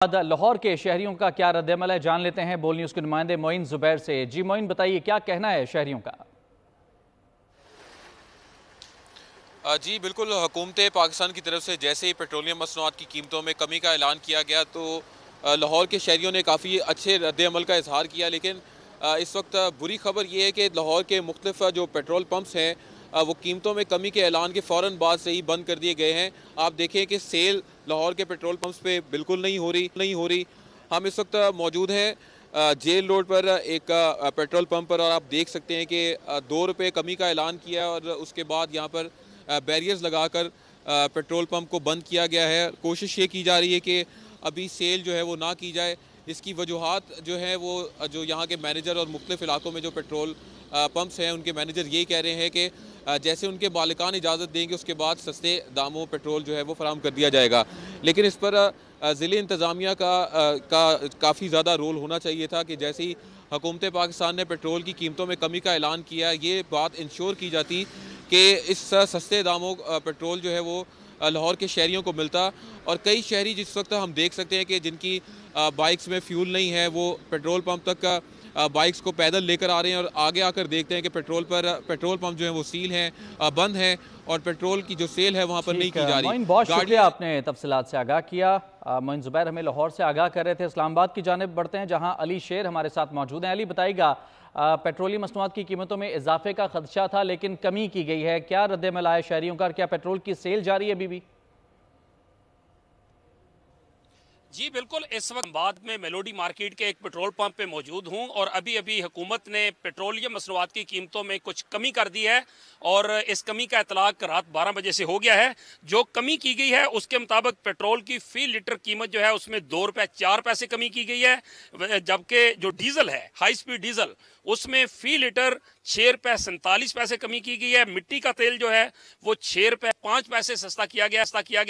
बाद लाहौर के शहरियों का क्या रद्द-ए-अमल है, जान लेते हैं बोल न्यूज़ के नुमाइंदे मोइन जुबैर से। जी मोइन, बताइए क्या कहना है शहरियों का। जी बिल्कुल, हुकूमत पाकिस्तान की तरफ से जैसे ही पेट्रोलियम मसनूआत की कीमतों में कमी का ऐलान किया गया तो लाहौर के शहरियों ने काफ़ी अच्छे रद्द-ए-अमल का इजहार किया। लेकिन इस वक्त बुरी खबर ये है कि लाहौर के मुख्तलिफ जो पेट्रोल पंप्स हैं वो कीमतों में कमी के ऐलान के फ़ौरन बाद से ही बंद कर दिए गए हैं। आप देखें कि सेल लाहौर के पेट्रोल पंप्स पे बिल्कुल नहीं हो रही। हम इस वक्त मौजूद हैं जेल रोड पर एक पेट्रोल पंप पर, और आप देख सकते हैं कि 2 रुपये कमी का ऐलान किया और उसके बाद यहाँ पर बैरियर्स लगाकर पेट्रोल पंप को बंद किया गया है। कोशिश ये की जा रही है कि अभी सेल जो है वो ना की जाए। इसकी वजूहात जो है वो जो यहाँ के मैनेजर और मुख्तलिफ इलाकों में जो पेट्रोल पंप्स हैं उनके मैनेजर यही कह रहे हैं कि जैसे उनके मालिकान इजाज़त देंगे उसके बाद सस्ते दामों पेट्रोल जो है वो फराहम कर दिया जाएगा। लेकिन इस पर ज़िले इंतज़ामिया का काफ़ी ज़्यादा रोल होना चाहिए था कि जैसे ही हुकूमत पाकिस्तान ने पेट्रोल की कीमतों में कमी का ऐलान किया, ये बात इंश्योर की जाती कि इस सस्ते दामों पेट्रोल जो है वो लाहौर के शहरियों को मिलता। और कई शहरी जिस वक्त हम देख सकते हैं कि जिनकी बाइक्स में फ्यूल नहीं है, वो पेट्रोल पंप तक बाइक्स को पैदल लेकर आ रहे हैं और आगे आकर देखते हैं कि पेट्रोल पंप जो है वो सील हैं, बंद हैं और पेट्रोल की जो सेल है वहाँ पर नहीं की जा रही। मोइन, बहुत शुक्रिया, आपने तफसीलात से आगाह किया। मोइन जुबैर हमें लाहौर से आगाह कर रहे थे। इस्लामाबाद की जानिब बढ़ते हैं जहाँ अली शेर हमारे साथ मौजूद हैं। अली, बताइएगा, पेट्रोलियम मसनूआत की कीमतों में इजाफे का खदशा था लेकिन कमी की गई है, क्या रद्द-ए-अमल आया शहरियों का? क्या पेट्रोल की सेल जारी है अभी भी? जी बिल्कुल, इस वक्त बाद में मेलोडी मार्केट के एक पेट्रोल पंप पे मौजूद हूं और अभी अभी हुकूमत ने पेट्रोलियम मसनूआत की कीमतों में कुछ कमी कर दी है और इस कमी का इतलाक रात 12 बजे से हो गया है। जो कमी की गई है उसके मुताबिक पेट्रोल की फी लीटर कीमत जो है उसमें 2 रुपये 4 पैसे कमी की गई है, जबकि जो डीजल है, हाई स्पीड डीजल, उसमें फी लीटर 6 रुपये 47 पैसे कमी की गई है। मिट्टी का तेल जो है वो 6 रुपये 5 पैसे सस्ता किया गया।